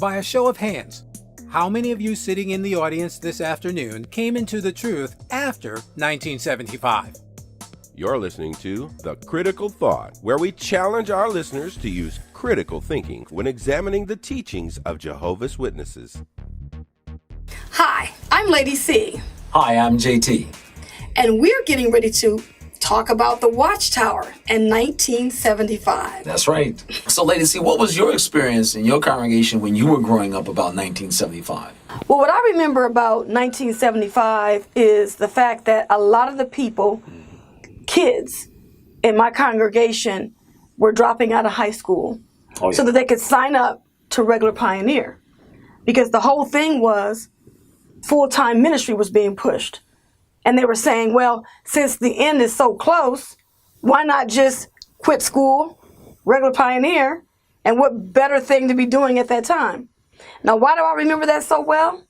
By a show of hands, how many of you sitting in the audience this afternoon came into the truth after 1975? You're listening to The Critical Thought, where we challenge our listeners to use critical thinking when examining the teachings of Jehovah's Witnesses. Hi, I'm Lady C. Hi, I'm JT. And we're getting ready to talk about the Watchtower in 1975. That's right. So, Lady C, what was your experience in your congregation when you were growing up about 1975? Well, what I remember about 1975 is the fact that a lot of the people, kids in my congregation, were dropping out of high school so that they could sign up to regular Pioneer. Because the whole thing was full-time ministry was being pushed. And they were saying, well, since the end is so close, why not just quit school, regular Pioneer, and what better thing to be doing at that time? Now, why do I remember that so well?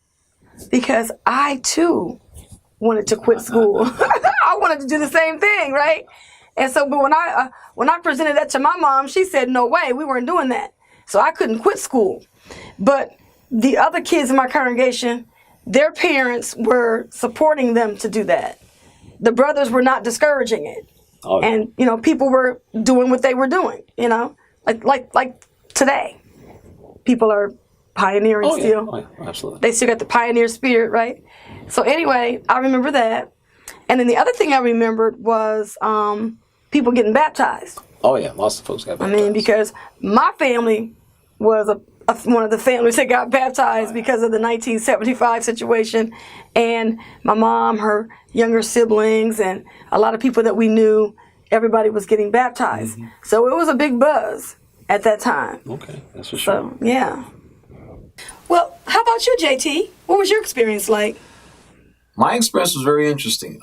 Because I, too, wanted to quit school. I wanted to do the same thing, right? And so, but when I presented that to my mom, she said, no way, we weren't doing that. So I couldn't quit school. But the other kids in my congregation, their parents were supporting them to do that. The brothers were not discouraging it. And, people were doing what they were doing, like today. People are pioneering still. Oh, yeah, absolutely. They still got the pioneer spirit, right? So anyway, I remember that. And then the other thing I remembered was people getting baptized. Oh, yeah, lots of folks got baptized. Because my family was one of the families that got baptized because of the 1975 situation. And my mom, her younger siblings, and a lot of people that we knew, everybody was getting baptized. Mm-hmm. So it was a big buzz at that time. Okay, that's for sure. So, yeah. Well, how about you, JT? What was your experience like? My experience was very interesting.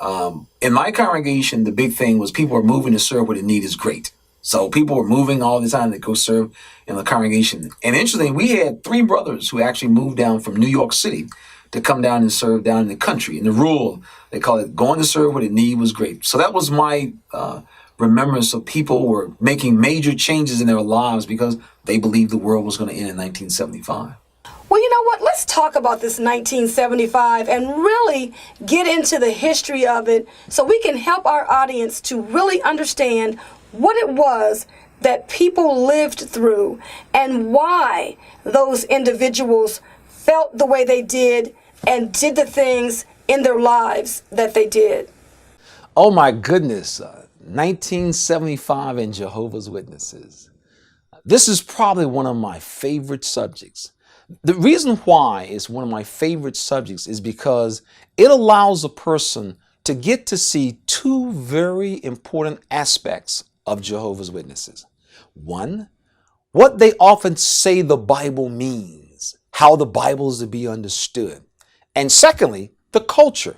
In my congregation, the big thing was people were moving to serve where the need is great. So people were moving all the time to go serve in the congregation. And interestingly, we had 3 brothers who actually moved down from New York City to come down and serve down in the country, in the rural. They call it going to serve where the need was great. So that was my remembrance of people were making major changes in their lives because they believed the world was going to end in 1975. Well, you know what? Let's talk about this 1975 and really get into the history of it so we can help our audience to really understand what it was that people lived through and why those individuals felt the way they did and did the things in their lives that they did. Oh my goodness, 1975 and Jehovah's Witnesses. This is probably one of my favorite subjects. The reason why it's one of my favorite subjects is because it allows a person to get to see 2 very important aspects of Jehovah's Witnesses. One, what they often say the Bible means, how the Bible is to be understood. And secondly, the culture.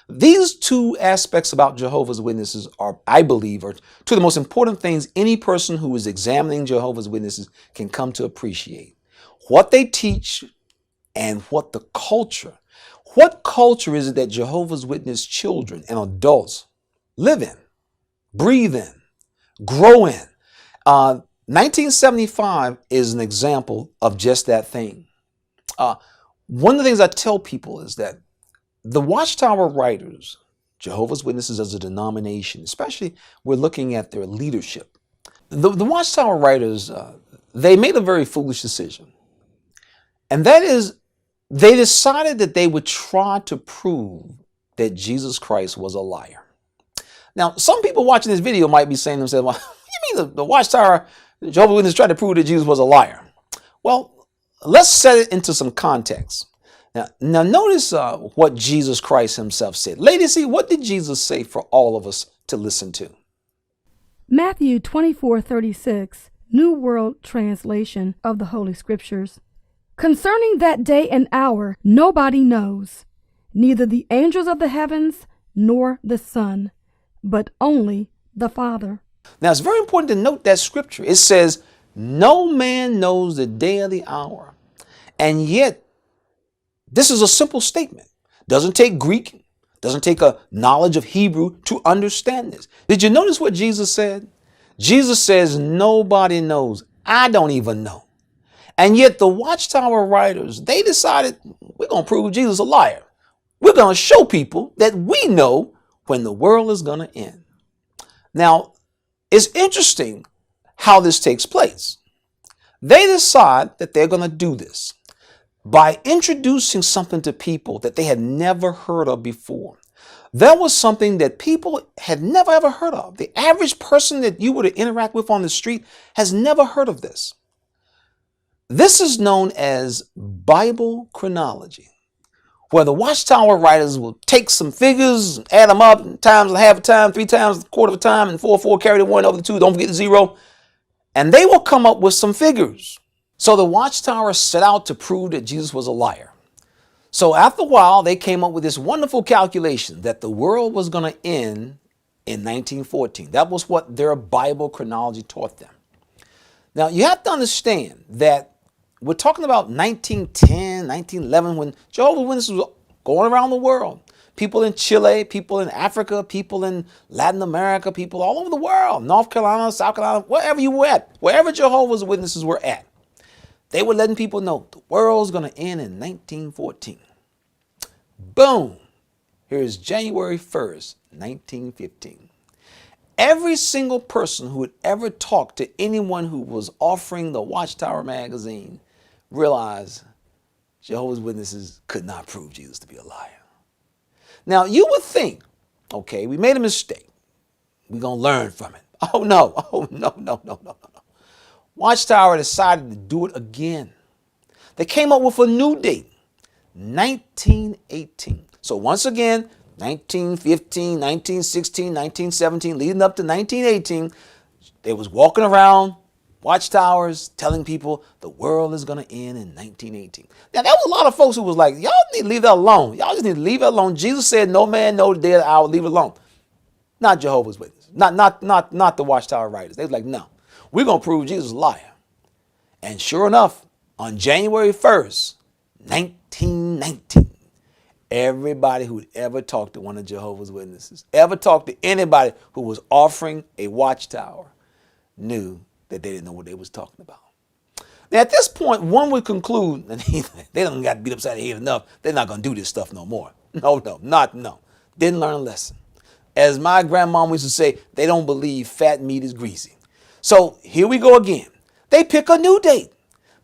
These 2 aspects about Jehovah's Witnesses are, I believe, are 2 of the most important things any person who is examining Jehovah's Witnesses can come to appreciate. What they teach and what the culture. What culture is it that Jehovah's Witness children and adults live in, breathe in, grow in? 1975 is an example of just that thing. One of the things I tell people is that the Watchtower writers, Jehovah's Witnesses as a denomination, especially we're looking at their leadership. The Watchtower writers, they made a very foolish decision. And that is, they decided that they would try to prove that Jesus Christ was a liar. Now, some people watching this video might be saying to themselves, well, you mean the Watchtower, Jehovah's Witnesses tried to prove that Jesus was a liar? Well, let's set it into some context. Now notice what Jesus Christ himself said. Lady C, what did Jesus say for all of us to listen to? Matthew 24:36, New World Translation of the Holy Scriptures. Concerning that day and hour, nobody knows, neither the angels of the heavens nor the Son, but only the Father. Now, it's very important to note that scripture. It says, no man knows the day or the hour. And yet, this is a simple statement. Doesn't take Greek, doesn't take a knowledge of Hebrew to understand this. Did you notice what Jesus said? Jesus says, nobody knows. I don't even know. And yet the Watchtower writers, they decided, we're going to prove Jesus a liar. We're going to show people that we know when the world is going to end. Now, it's interesting how this takes place. They decide that they're going to do this by introducing something to people that they had never heard of before. There was something that people had never ever heard of. The average person that you were to interact with on the street has never heard of this. This is known as Bible chronology, where the Watchtower writers will take some figures, add them up, times a half a time, 3 times a quarter of a time, and 4 carry the 1 over the 2, don't forget the 0. And they will come up with some figures. So the Watchtower set out to prove that Jesus was a liar. So after a while, they came up with this wonderful calculation that the world was going to end in 1914. That was what their Bible chronology taught them. Now, you have to understand that we're talking about 1910, 1911, when Jehovah's Witnesses were going around the world. People in Chile, people in Africa, people in Latin America, people all over the world, North Carolina, South Carolina, wherever you were at, wherever Jehovah's Witnesses were at. They were letting people know the world's going to end in 1914. Boom. Here's January 1st, 1915. Every single person who had ever talked to anyone who was offering the Watchtower magazine realized Jehovah's Witnesses could not prove Jesus to be a liar. Now, you would think, okay, we made a mistake. We're going to learn from it. Oh, no. Watchtower decided to do it again. They came up with a new date, 1918. So once again, 1915, 1916, 1917, leading up to 1918, they was walking around Watchtowers telling people the world is going to end in 1918. Now, there was a lot of folks who was like, y'all need to leave that alone. Y'all just need to leave it alone. Jesus said, no man know the day of the hour, leave it alone. Not Jehovah's Witnesses. Not the Watchtower writers. They was like, no, we're going to prove Jesus a liar. And sure enough, on January 1st, 1919, everybody who'd ever talked to one of Jehovah's Witnesses, ever talked to anybody who was offering a Watchtower, knew that they didn't know what they was talking about. Now, at this point, one would conclude that they don't got beat upside the head enough. They're not going to do this stuff no more. No. Didn't learn a lesson. As my grandmama used to say, they don't believe fat meat is greasy. So here we go again. They pick a new date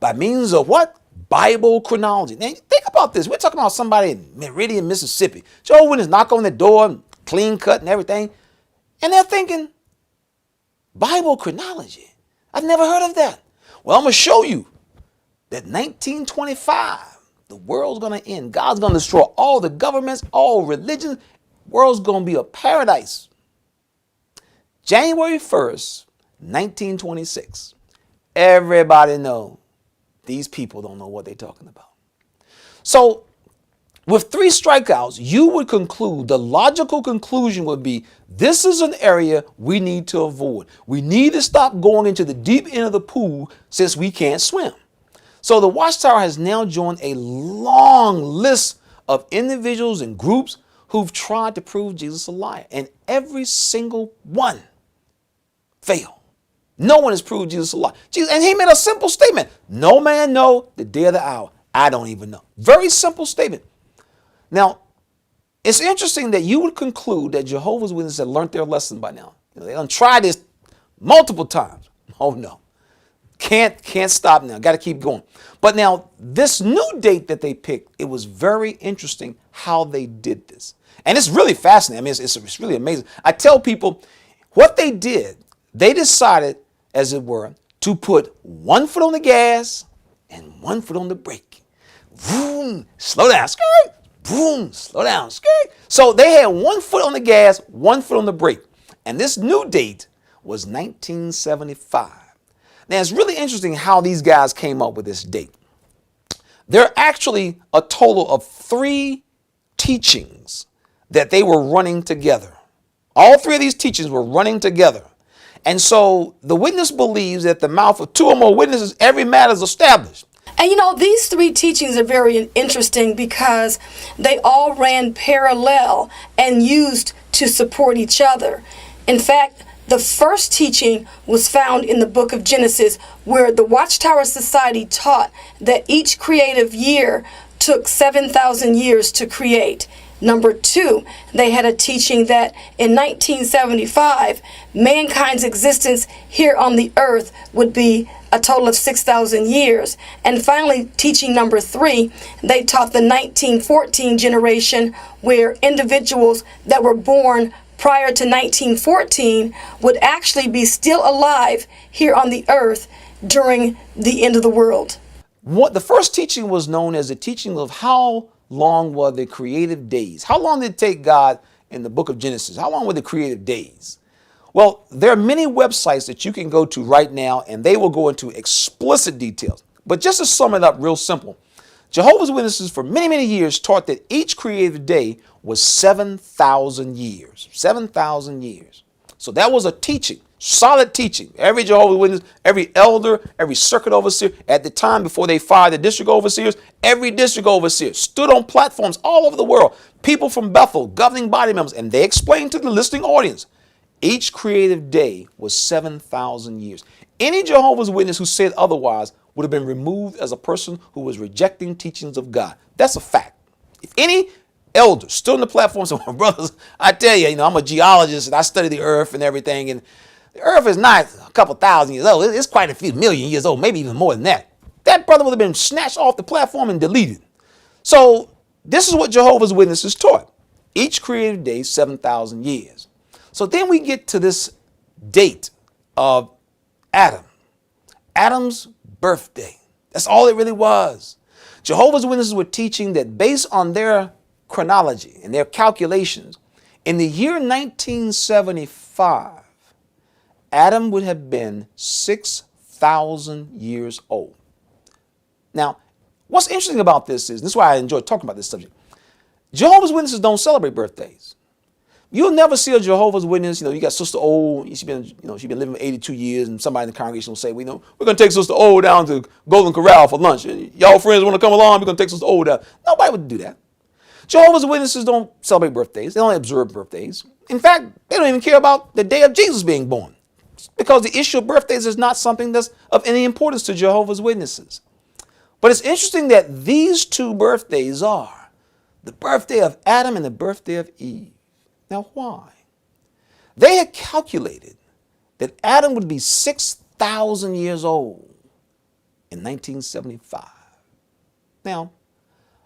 by means of what? Bible chronology. Now, think about this. We're talking about somebody in Meridian, Mississippi. Jehovah's Witnesses knock on the door, clean cut and everything. And they're thinking, Bible chronology. I've never heard of that. Well, I'm going to show you that 1925, the world's going to end. God's going to destroy all the governments, all religions. The world's going to be a paradise. January 1st, 1926. Everybody knows these people don't know what they're talking about. So with 3 strikeouts, you would conclude, the logical conclusion would be, this is an area we need to avoid. We need to stop going into the deep end of the pool since we can't swim. So the Watchtower has now joined a long list of individuals and groups who've tried to prove Jesus a liar. And every single one failed. No one has proved Jesus a liar. And he made a simple statement. No man know the day of the hour. I don't even know. Very simple statement. Now, it's interesting that you would conclude that Jehovah's Witnesses had learned their lesson by now. They done tried this multiple times. Oh no. Can't stop now. Got to keep going. But now, this new date that they picked, it was very interesting how they did this. And it's really fascinating. I mean, it's really amazing. I tell people what they did. They decided, as it were, to put one foot on the gas and one foot on the brake. Vroom, slow down, skirt. Boom, slow down, skirt. So they had one foot on the gas, one foot on the brake. And this new date was 1975. Now, it's really interesting how these guys came up with this date. There are actually a total of 3 teachings that they were running together. All 3 of these teachings were running together. And so the witness believes that the mouth of 2 or more witnesses, every matter is established. And these 3 teachings are very interesting because they all ran parallel and used to support each other. In fact, The first teaching was found in the book of Genesis, where the Watchtower Society taught that each creative year took 7,000 years to create. Number two, they had a teaching that in 1975, mankind's existence here on the earth would be a total of 6,000 years. And finally, teaching number three, they taught the 1914 generation, where individuals that were born prior to 1914 would actually be still alive here on the earth during the end of the world. What the first teaching was known as the teaching of how long were the creative days. How long did it take God in the book of Genesis? How long were the creative days? Well, there are many websites that you can go to right now, and they will go into explicit details. But just to sum it up real simple, Jehovah's Witnesses for many, many years taught that each creative day was 7,000 years. 7,000 years. So that was a teaching, solid teaching. Every Jehovah's Witness, every elder, every circuit overseer, at the time before they fired the district overseers, every district overseer stood on platforms all over the world. People from Bethel, governing body members, and they explained to the listening audience, each creative day was 7,000 years. Any Jehovah's Witness who said otherwise would have been removed as a person who was rejecting teachings of God. That's a fact. If any elder stood on the platform and said, well, brothers, I tell you, I'm a geologist and I study the earth and everything, and the earth is not a couple thousand years old. It's quite a few million years old, maybe even more than that. That brother would have been snatched off the platform and deleted. So this is what Jehovah's Witnesses taught. Each creative day, 7,000 years. So then we get to this date of Adam. Adam's birthday. That's all it really was. Jehovah's Witnesses were teaching that based on their chronology and their calculations, in the year 1975, Adam would have been 6,000 years old. Now, what's interesting about this is why I enjoy talking about this subject. Jehovah's Witnesses don't celebrate birthdays. You'll never see a Jehovah's Witness. You got Sister O. She's been living 82 years, and somebody in the congregation will say, we're going to take Sister O down to Golden Corral for lunch. Y'all friends want to come along? We're going to take Sister O down. Nobody would do that. Jehovah's Witnesses don't celebrate birthdays. They don't observe birthdays. In fact, they don't even care about the day of Jesus being born, because the issue of birthdays is not something that's of any importance to Jehovah's Witnesses. But it's interesting that these two birthdays are the birthday of Adam and the birthday of Eve. Now, why? They had calculated that Adam would be 6,000 years old in 1975. Now,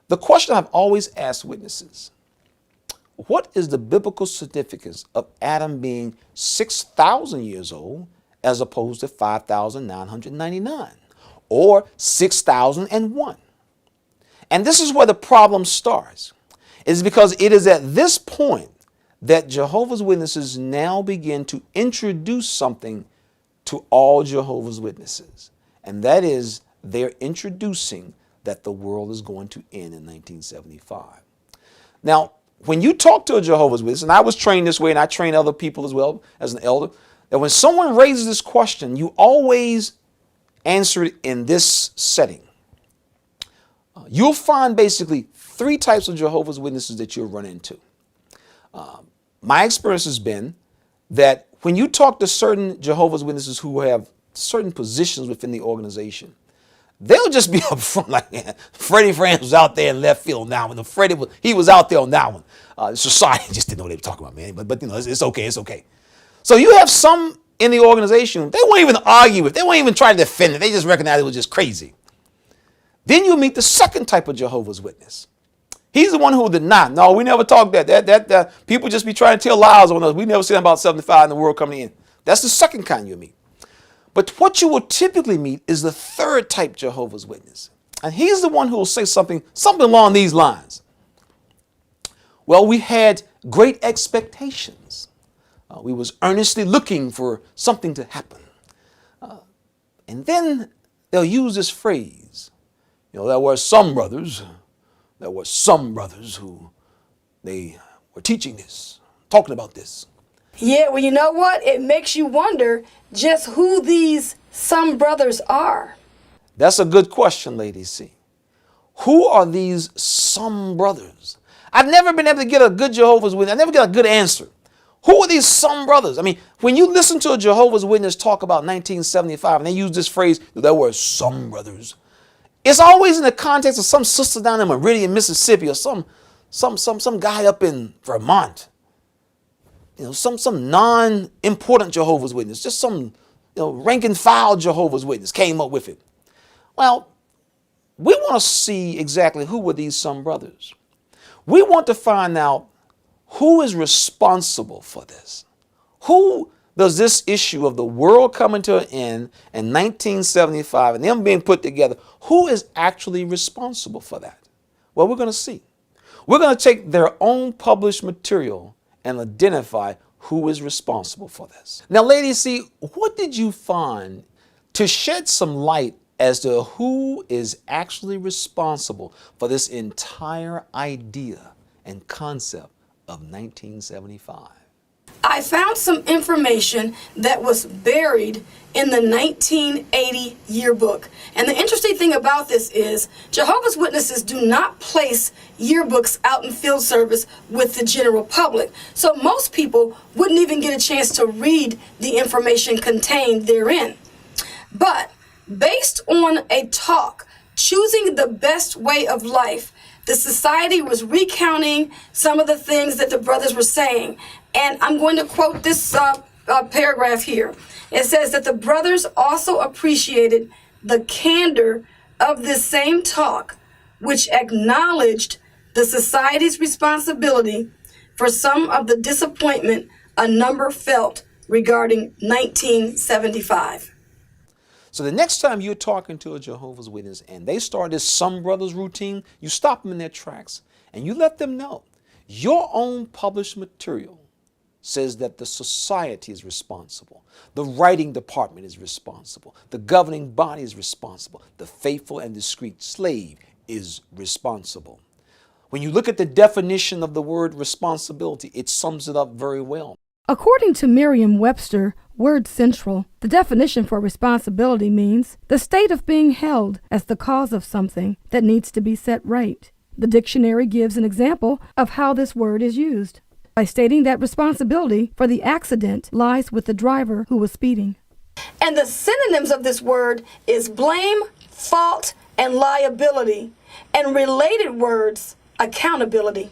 the question I've always asked witnesses, what is the biblical significance of Adam being 6,000 years old as opposed to 5,999 or 6,001? And this is where the problem starts. It's because it is at this point that Jehovah's Witnesses now begin to introduce something to all Jehovah's Witnesses. And that is, they're introducing that the world is going to end in 1975. Now, when you talk to a Jehovah's Witness, and I was trained this way, and I train other people as well as an elder, that when someone raises this question, you always answer it in this setting. You'll find basically three types of Jehovah's Witnesses that you'll run into. My experience has been that when you talk to certain Jehovah's Witnesses who have certain positions within the organization, they'll just be up front like, man, Freddie France was out there in left field now. When he was out there on that one. Society just didn't know what they were talking about, man. But it's okay, it's okay. So you have some in the organization, they won't even argue with, they won't even try to defend it. They just recognize it was just crazy. Then you meet the second type of Jehovah's Witness. He's the one who did not. No, we never talked that. People just be trying to tell lies on us. We never said about 75 in the world coming in. That's the second kind you meet. But what you will typically meet is the third type Jehovah's Witness. And he's the one who will say something along these lines. Well, we had great expectations. We was earnestly looking for something to happen. And then they'll use this phrase. There were some brothers who they were teaching this, talking about this. Yeah, well, you know what? It makes you wonder just who these some brothers are. That's a good question, Lady C. Who are these some brothers? I've never been able to get a good Jehovah's Witness. I never get a good answer. Who are these some brothers? I mean, when you listen to a Jehovah's Witness talk about 1975 and they use this phrase, there were some brothers, it's always in the context of some sister down in Meridian, Mississippi, or some guy up in Vermont. You know, some non-important Jehovah's Witness, just some rank and file Jehovah's Witness came up with it. Well, we want to see exactly who were these some brothers. We want to find out who is responsible for this. Who does this issue of the world coming to an end in 1975 and them being put together, who is actually responsible for that? Well, we're going to see. We're going to take their own published material and identify who is responsible for this. Now, ladies, see, what did you find to shed some light as to who is actually responsible for this entire idea and concept of 1975? I found some information that was buried in the 1980 yearbook. And the interesting thing about this is Jehovah's Witnesses do not place yearbooks out in field service with the general public. So most people wouldn't even get a chance to read the information contained therein. But based on a talk, Choosing the Best Way of Life, the society was recounting some of the things that the brothers were saying. And I'm going to quote this paragraph here. It says that the brothers also appreciated the candor of this same talk, which acknowledged the society's responsibility for some of the disappointment a number felt regarding 1975. So the next time you're talking to a Jehovah's Witness and they start this some brothers routine, you stop them in their tracks and you let them know your own published material says that the society is responsible. The writing department is responsible. The governing body is responsible. The faithful and discreet slave is responsible. When you look at the definition of the word responsibility, it sums it up very well. According to Merriam-Webster, Word Central, the definition for responsibility means the state of being held as the cause of something that needs to be set right. The dictionary gives an example of how this word is used by stating that responsibility for the accident lies with the driver who was speeding. And the synonyms of this word is blame, fault, and liability, and related words, accountability.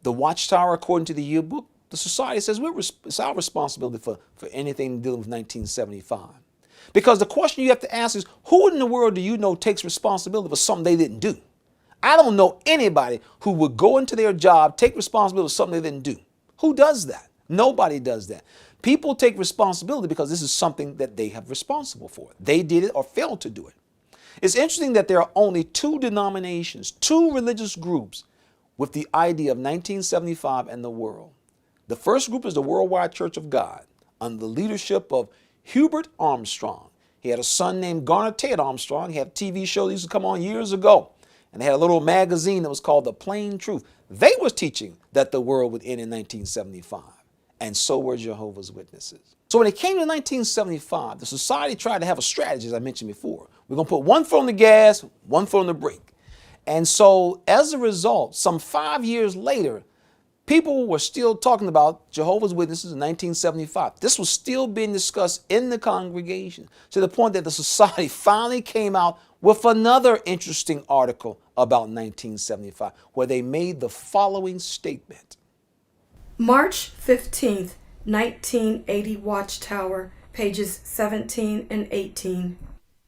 The Watchtower, according to the yearbook, the society says it's our responsibility for anything dealing with 1975. Because the question you have to ask is, who in the world do you know takes responsibility for something they didn't do? I don't know anybody who would go into their job, take responsibility for something they didn't do. Who does that? Nobody does that. People take responsibility because this is something that they have responsible for. They did it or failed to do it. It's interesting that there are only two denominations, two religious groups with the idea of 1975 and the world. The first group is the Worldwide Church of God under the leadership of Hubert Armstrong. He had a son named Garner Ted Armstrong. He had a TV show that used to come on years ago. And they had a little magazine that was called The Plain Truth. They was teaching that the world would end in 1975. And so were Jehovah's Witnesses. So when it came to 1975, the society tried to have a strategy, as I mentioned before. We're going to put one foot on the gas, one foot on the brake. And so as a result, some 5 years later, people were still talking about Jehovah's Witnesses in 1975. This was still being discussed in the congregation to the point that the society finally came out with another interesting article about 1975, where they made the following statement. March 15th, 1980 Watchtower, pages 17 and 18.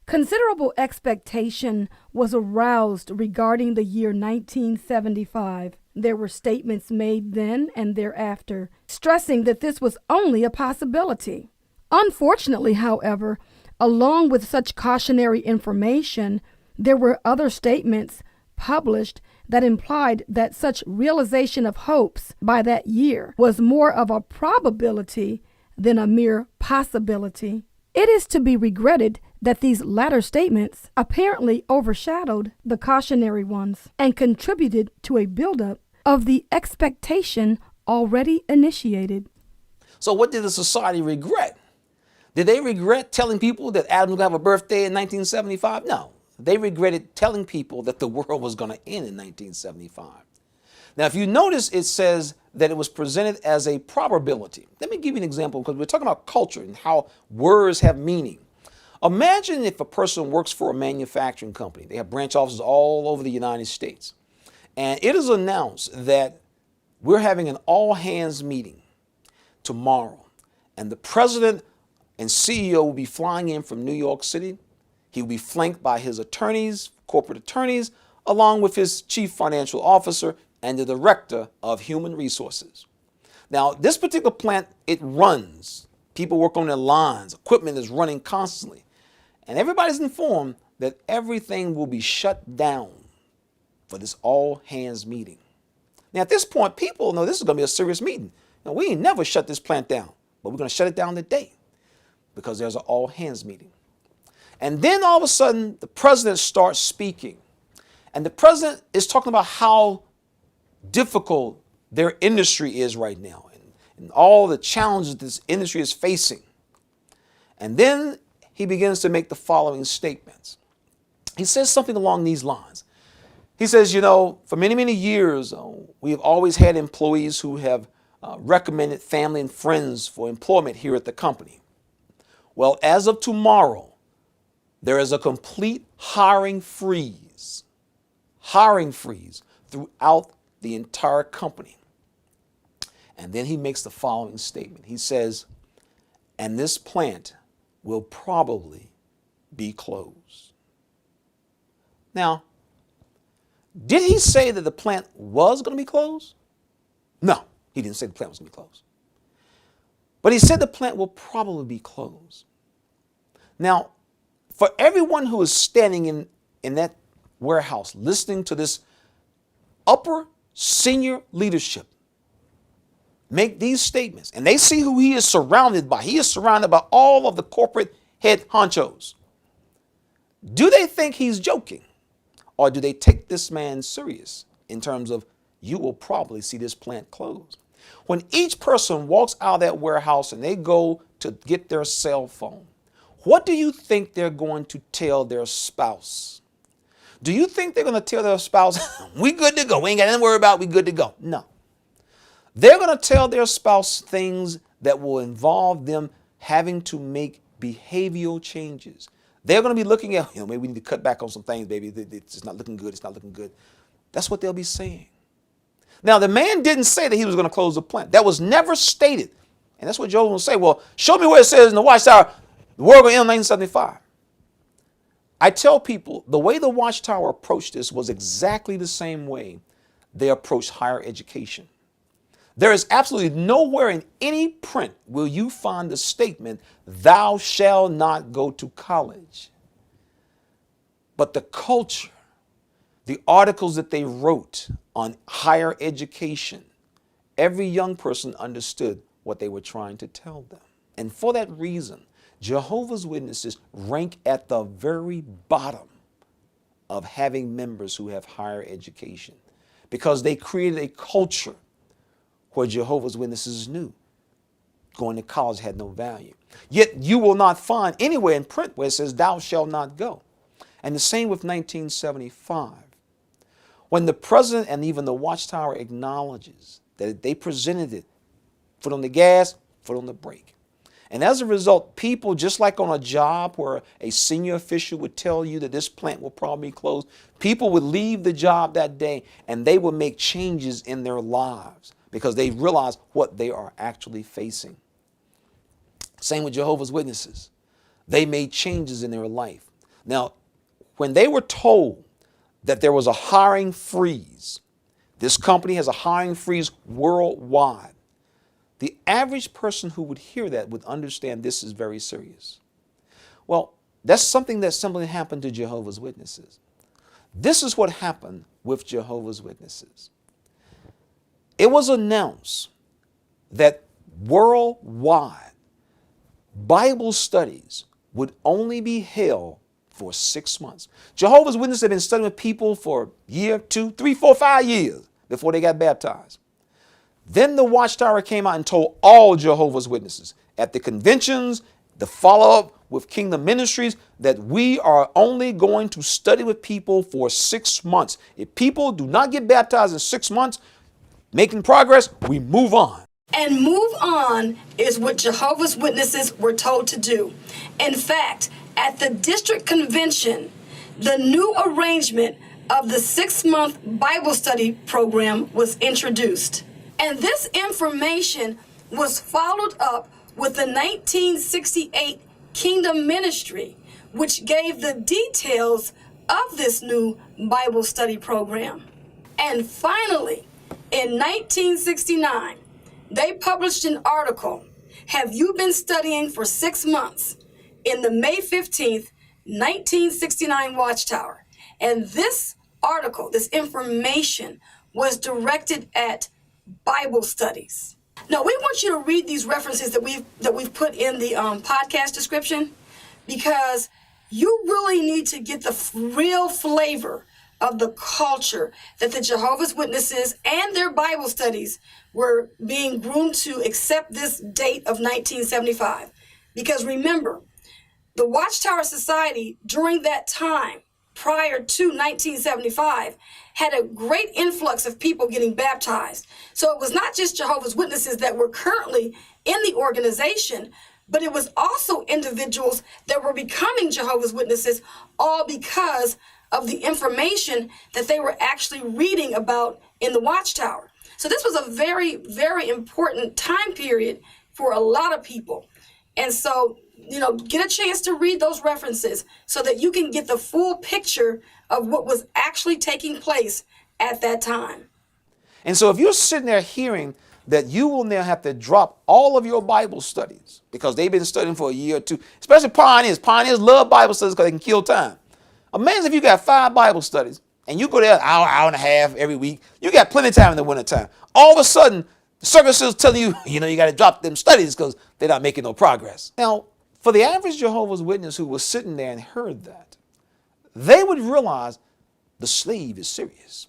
Considerable expectation was aroused regarding the year 1975. There were statements made then and thereafter, stressing that this was only a possibility. Unfortunately, however, along with such cautionary information, there were other statements published that implied that such realization of hopes by that year was more of a probability than a mere possibility. It is to be regretted that these latter statements apparently overshadowed the cautionary ones and contributed to a buildup of the expectation already initiated. So what did the society regret? Did they regret telling people that Adam was going to have a birthday in 1975? No. They regretted telling people that the world was going to end in 1975. Now, if you notice, it says that it was presented as a probability. Let me give you an example, because we're talking about culture and how words have meaning. Imagine if a person works for a manufacturing company. They have branch offices all over the United States. And it is announced that we're having an all-hands meeting tomorrow. And the president and CEO will be flying in from New York City. He will be flanked by his attorneys, corporate attorneys, along with his chief financial officer and the director of human resources. Now, this particular plant, it runs. People work on their lines. Equipment is running constantly. And everybody's informed that everything will be shut down for this all-hands meeting. Now, at this point, people know this is going to be a serious meeting. Now, we ain't never shut this plant down, but we're going to shut it down today because there's an all-hands meeting. And then all of a sudden, the president starts speaking. And the president is talking about how difficult their industry is right now and all the challenges this industry is facing. And then he begins to make the following statements. He says something along these lines. He says, for many, many years, we have always had employees who have recommended family and friends for employment here at the company. Well, as of tomorrow, there is a complete hiring freeze throughout the entire company. And then he makes the following statement. He says, and this plant will probably be closed. Now, did he say that the plant was going to be closed? No, he didn't say the plant was going to be closed. But he said the plant will probably be closed. Now, for everyone who is standing in that warehouse listening to this upper senior leadership make these statements, and they see who he is surrounded by. He is surrounded by all of the corporate head honchos. Do they think he's joking? Or do they take this man serious in terms of, you will probably see this plant closed? When each person walks out of that warehouse and they go to get their cell phone, what do you think they're going to tell their spouse? Do you think they're going to tell their spouse, we good to go, we ain't got nothing to worry about, we good to go? No. They're going to tell their spouse things that will involve them having to make behavioral changes. They're going to be looking at, maybe we need to cut back on some things, baby. It's not looking good. It's not looking good. That's what they'll be saying. Now, the man didn't say that he was going to close the plant. That was never stated. And that's what Jehovah will say. Well, show me where it says in the Watchtower, the world will end in 1975. I tell people the way the Watchtower approached this was exactly the same way they approached higher education. There is absolutely nowhere in any print will you find the statement, thou shalt not go to college. But the culture, the articles that they wrote on higher education, every young person understood what they were trying to tell them. And for that reason, Jehovah's Witnesses rank at the very bottom of having members who have higher education, because they created a culture where Jehovah's Witnesses knew going to college had no value. Yet you will not find anywhere in print where it says, thou shalt not go. And the same with 1975. When the president and even the Watchtower acknowledges that they presented it, foot on the gas, foot on the brake. And as a result, people, just like on a job where a senior official would tell you that this plant will probably close, people would leave the job that day and they would make changes in their lives because they realize what they are actually facing. Same with Jehovah's Witnesses. They made changes in their life. Now, when they were told that there was a hiring freeze, this company has a hiring freeze worldwide, the average person who would hear that would understand this is very serious. Well, that's something that simply happened to Jehovah's Witnesses. This is what happened with Jehovah's Witnesses. It was announced that worldwide Bible studies would only be held for 6 months. Jehovah's Witnesses have been studying with people for a year, 2, 3, 4, 5 years before they got baptized. Then the Watchtower came out and told all Jehovah's Witnesses at the conventions, the follow-up with Kingdom Ministries, that we are only going to study with people for 6 months. If people do not get baptized in 6 months, making progress, we move on. And move on is what Jehovah's Witnesses were told to do. In fact, at the district convention, the new arrangement of the 6-month Bible study program was introduced. And this information was followed up with the 1968 Kingdom Ministry, which gave the details of this new Bible study program. And finally, in 1969, they published an article, Have You Been Studying for 6 Months? In the May 15th, 1969 Watchtower. And this article, this information, was directed at Bible studies. Now, we want you to read these references that we've put in the podcast description, because you really need to get the real flavor of the culture that the Jehovah's Witnesses and their Bible studies were being groomed to accept this date of 1975. Because remember, the Watchtower Society during that time, prior to 1975, had a great influx of people getting baptized. So it was not just Jehovah's Witnesses that were currently in the organization, but it was also individuals that were becoming Jehovah's Witnesses, all because of the information that they were actually reading about in the Watchtower. So this was a very, very important time period for a lot of people. And so, get a chance to read those references so that you can get the full picture of what was actually taking place at that time. And so if you're sitting there hearing that you will now have to drop all of your Bible studies because they've been studying for a year or two, especially pioneers. Pioneers love Bible studies because they can kill time. Imagine if you got 5 Bible studies and you go there an hour and a half every week. You got plenty of time in the wintertime. All of a sudden, the circus is telling you, you got to drop them studies because they're not making no progress. Now, for the average Jehovah's Witness who was sitting there and heard that, they would realize the slave is serious.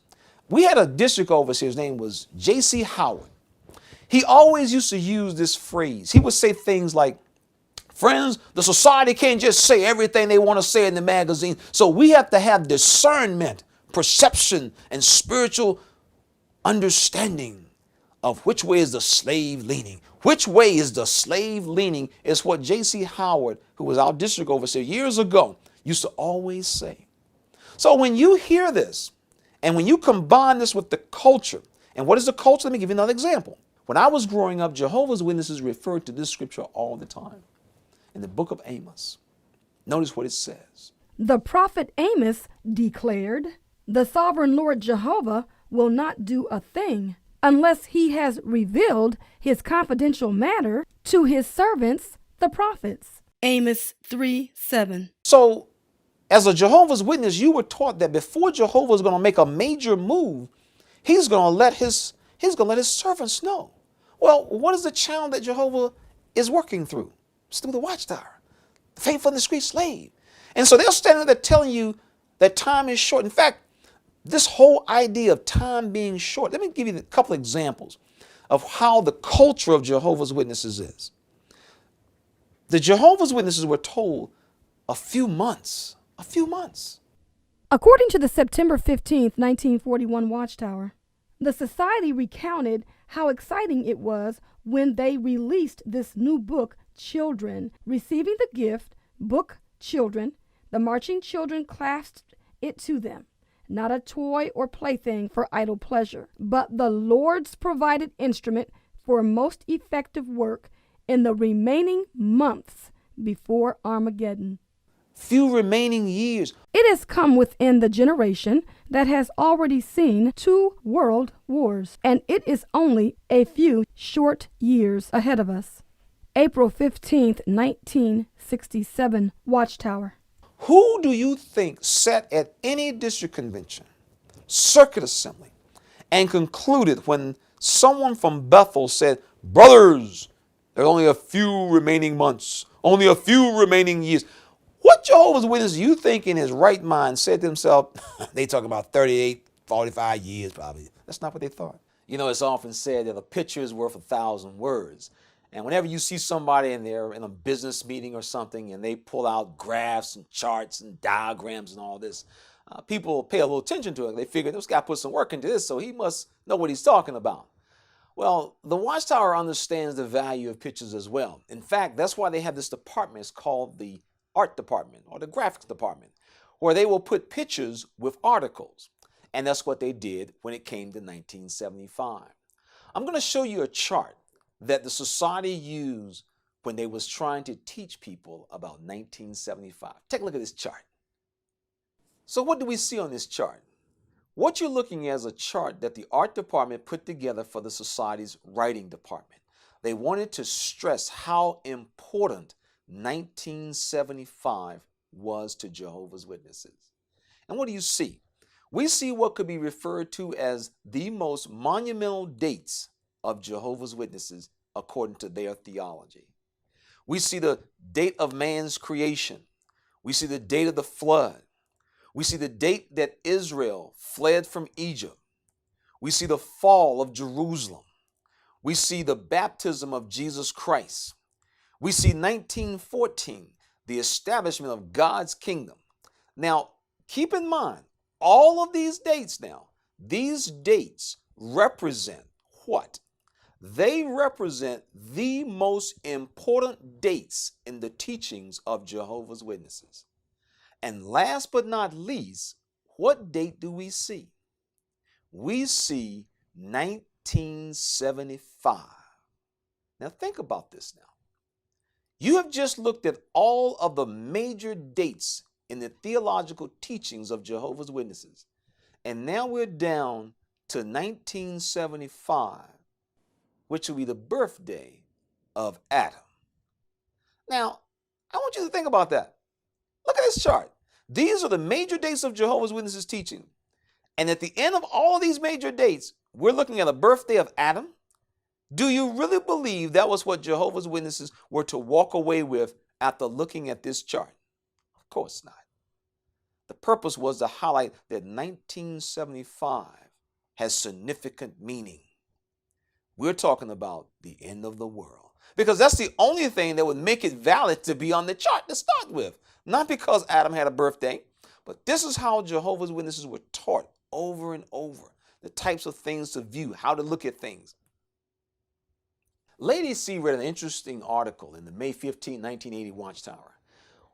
We had a district overseer, his name was J.C. Howard. He always used to use this phrase. He would say things like, friends, the society can't just say everything they want to say in the magazine. So we have to have discernment, perception, and spiritual understanding of which way is the slave leaning. Which way is the slave leaning is what J.C. Howard, who was our district overseer years ago, used to always say. So when you hear this, and when you combine this with the culture, and what is the culture? Let me give you another example. When I was growing up, Jehovah's Witnesses referred to this scripture all the time. In the book of Amos, notice what it says. The prophet Amos declared, "The sovereign Lord Jehovah will not do a thing unless he has revealed his confidential matter to his servants, the prophets." Amos 3:7. So, as a Jehovah's Witness, you were taught that before Jehovah is going to make a major move, he's going to let his servants know. Well, what is the channel that Jehovah is working through? It's through the Watchtower, the faithful and discreet slave. And so they're standing there telling you that time is short. In fact, this whole idea of time being short, let me give you a couple of examples of how the culture of Jehovah's Witnesses is. The Jehovah's Witnesses were told a few months. According to the September 15th, 1941 Watchtower, the society recounted how exciting it was when they released this new book, Children. Receiving the gift, book Children, the marching children clasped it to them. Not a toy or plaything for idle pleasure, but the Lord's provided instrument for most effective work in the remaining months before Armageddon. Few remaining years. It has come within the generation that has already seen 2 world wars, and it is only a few short years ahead of us. April 15th, 1967, Watchtower. Who do you think sat at any district convention, circuit assembly, and concluded when someone from Bethel said, brothers, there are only a few remaining months, only a few remaining years? What Jehovah's Witness do you think in his right mind said to himself, they talk about 38, 45 years probably. That's not what they thought. It's often said that a picture is worth 1,000 words. And whenever you see somebody in there in a business meeting or something and they pull out graphs and charts and diagrams and all this, people pay a little attention to it. They figure this guy put some work into this, so he must know what he's talking about. Well, the Watchtower understands the value of pictures as well. In fact, that's why they have this department. It's called the art department or the graphics department, where they will put pictures with articles. And that's what they did when it came to 1975. I'm going to show you a chart that the society used when they was trying to teach people about 1975. Take a look at this chart. So what do we see on this chart? What you're looking at is a chart that the art department put together for the society's writing department. They wanted to stress how important 1975 was to Jehovah's Witnesses. And what do you see? We see what could be referred to as the most monumental dates of Jehovah's Witnesses according to their theology. We see the date of man's creation. We see the date of the flood. We see the date that Israel fled from Egypt. We see the fall of Jerusalem. We see the baptism of Jesus Christ. We see 1914, the establishment of God's kingdom. Now, keep in mind, all of these dates now, these dates represent what? They represent the most important dates in the teachings of Jehovah's Witnesses. And last but not least, what date do we see? We see 1975. Now think about this now. You have just looked at all of the major dates in the theological teachings of Jehovah's Witnesses. And now we're down to 1975, which will be the birthday of Adam. Now, I want you to think about that. Look at this chart. These are the major dates of Jehovah's Witnesses teaching. And at the end of all these major dates, we're looking at a birthday of Adam. Do you really believe that was what Jehovah's Witnesses were to walk away with after looking at this chart? Of course not. The purpose was to highlight that 1975 has significant meaning. We're talking about the end of the world, because that's the only thing that would make it valid to be on the chart to start with. Not because Adam had a birthday, but this is how Jehovah's Witnesses were taught over and over, the types of things to view, how to look at things. Lady C read an interesting article in the May 15, 1980 Watchtower.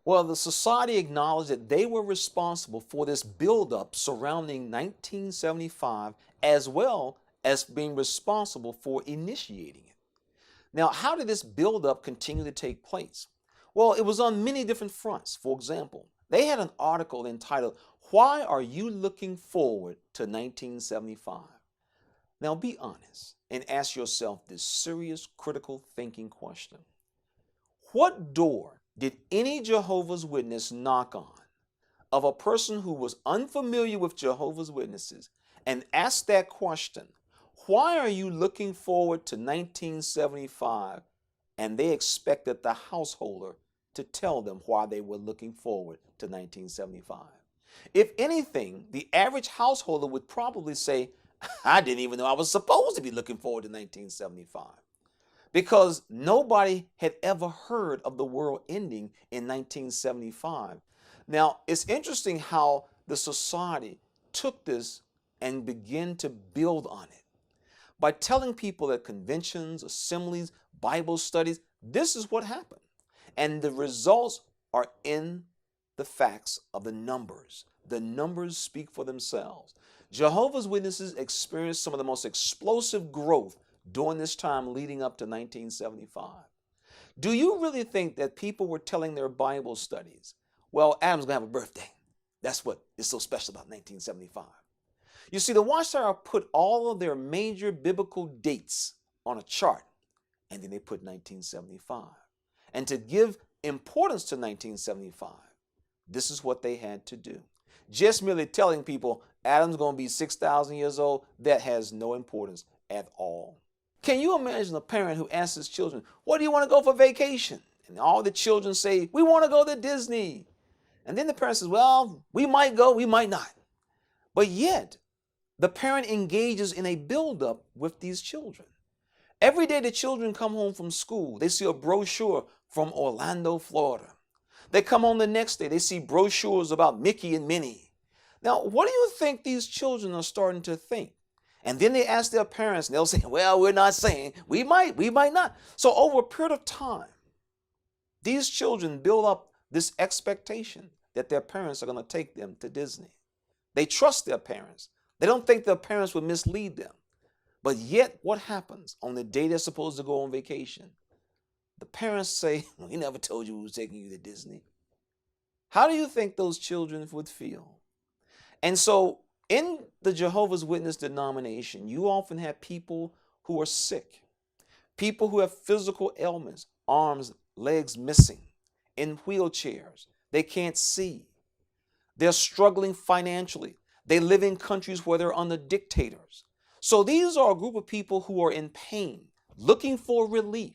Well, the society acknowledged that they were responsible for this buildup surrounding 1975, as well as being responsible for initiating it. Now, how did this buildup continue to take place? Well, it was on many different fronts. For example, they had an article entitled, "Why Are You Looking Forward to 1975?" Now, be honest and ask yourself this serious, critical thinking question. What door did any Jehovah's Witness knock on of a person who was unfamiliar with Jehovah's Witnesses and asked that question, why are you looking forward to 1975? And they expected the householder to tell them why they were looking forward to 1975. If anything, the average householder would probably say, I didn't even know I was supposed to be looking forward to 1975. Because nobody had ever heard of the world ending in 1975. Now, it's interesting how the society took this and began to build on it by telling people that conventions, assemblies, Bible studies, this is what happened. And the results are in the facts of the numbers. The numbers speak for themselves. Jehovah's Witnesses experienced some of the most explosive growth during this time leading up to 1975. Do you really think that people were telling their Bible studies, well, Adam's going to have a birthday? That's what is so special about 1975. You see, the Watchtower put all of their major biblical dates on a chart, and then they put 1975. And to give importance to 1975, this is what they had to do. Just merely telling people Adam's going to be 6,000 years old, that has no importance at all. Can you imagine a parent who asks his children, where do you want to go for vacation? And all the children say, we want to go to Disney. And then the parent says, well, we might go, we might not. But yet, the parent engages in a buildup with these children. Every day the children come home from school, they see a brochure from Orlando, Florida. They come home the next day, they see brochures about Mickey and Minnie. Now, what do you think these children are starting to think? And then they ask their parents, and they'll say, well, we're not saying, we might not. So over a period of time, these children build up this expectation that their parents are going to take them to Disney. They trust their parents. They don't think their parents would mislead them. But yet, what happens on the day they're supposed to go on vacation? The parents say, we never told you we were taking you to Disney. How do you think those children would feel? And so, in the Jehovah's Witness denomination, you often have people who are sick, people who have physical ailments, arms, legs missing, in wheelchairs. They can't see. They're struggling financially. They live in countries where they're under dictators. So these are a group of people who are in pain, looking for relief.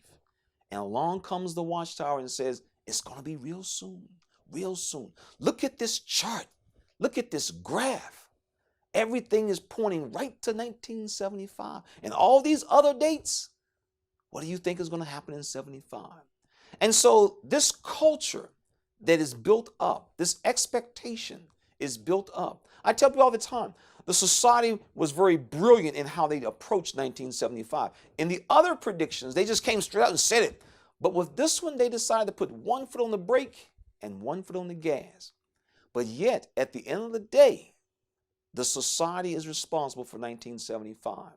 And along comes the Watchtower and says, it's going to be real soon, real soon. Look at this chart. Look at this graph. Everything is pointing right to 1975. And all these other dates, what do you think is going to happen in 75? And so this culture that is built up, this expectation is built up. I tell people all the time, the society was very brilliant in how they approached 1975. In the other predictions, they just came straight out and said it. But with this one, they decided to put one foot on the brake and one foot on the gas. But yet, at the end of the day, the society is responsible for 1975.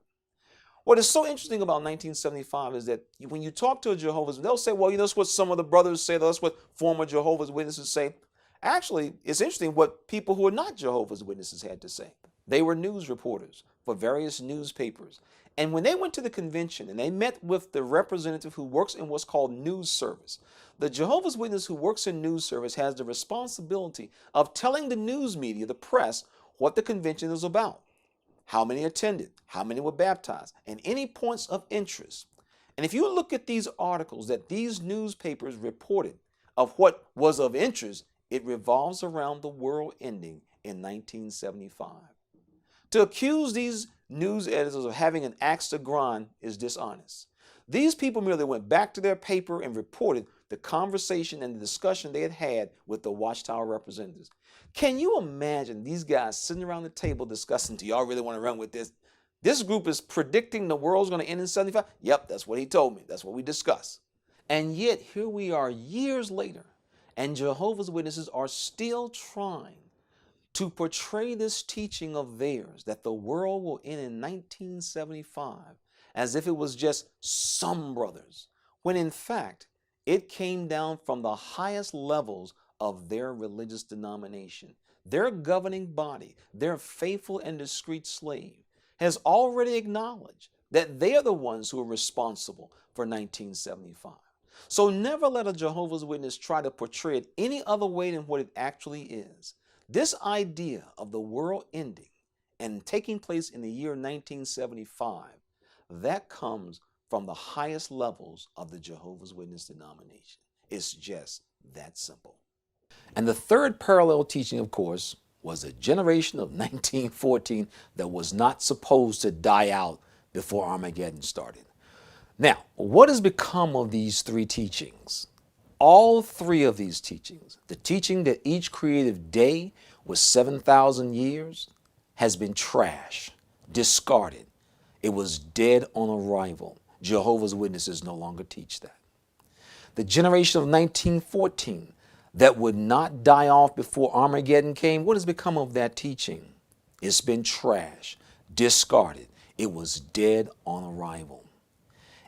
What is so interesting about 1975 is that when you talk to a Jehovah's, they'll say, well, that's what some of the brothers say, that's what former Jehovah's Witnesses say. Actually, it's interesting what people who are not Jehovah's Witnesses had to say. They were news reporters for various newspapers. And when they went to the convention and they met with the representative who works in what's called news service, the Jehovah's Witness who works in news service has the responsibility of telling the news media, the press, what the convention is about, how many attended, how many were baptized, and any points of interest. And if you look at these articles that these newspapers reported of what was of interest, it revolves around the world ending in 1975. To accuse these news editors of having an axe to grind is dishonest. These people merely went back to their paper and reported the conversation and the discussion they had had with the Watchtower representatives. Can you imagine these guys sitting around the table discussing, do y'all really want to run with this? This group is predicting the world's going to end in 75? Yep, that's what he told me. That's what we discussed. And yet, here we are years later, and Jehovah's Witnesses are still trying to portray this teaching of theirs that the world will end in 1975 as if it was just some brothers, when in fact, it came down from the highest levels of their religious denomination. Their governing body, their faithful and discreet slave, has already acknowledged that they are the ones who are responsible for 1975. So never let a Jehovah's Witness try to portray it any other way than what it actually is. This idea of the world ending and taking place in the year 1975, that comes from the highest levels of the Jehovah's Witness denomination. It's just that simple. And the third parallel teaching, of course, was a generation of 1914 that was not supposed to die out before Armageddon started. Now, what has become of these three teachings? All three of these teachings, the teaching that each creative day was 7,000 years, has been trashed, discarded. It was dead on arrival. Jehovah's Witnesses no longer teach that. The generation of 1914 that would not die off before Armageddon came, what has become of that teaching? It's been trashed, discarded. It was dead on arrival.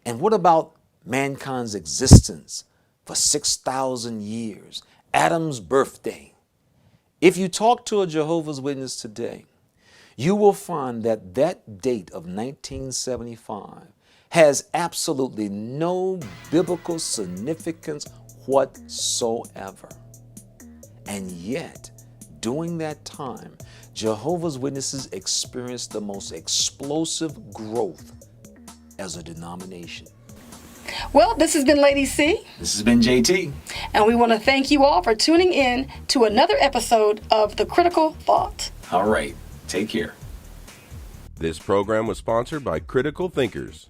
And what about mankind's existence for 6,000 years, Adam's birthday? If you talk to a Jehovah's Witness today, you will find that that date of 1975 has absolutely no biblical significance whatsoever. And yet, during that time, Jehovah's Witnesses experienced the most explosive growth as a denomination. Well, this has been Lady C. This has been JT. And we want to thank you all for tuning in to another episode of The Critical Thought. All right. Take care. This program was sponsored by Critical Thinkers.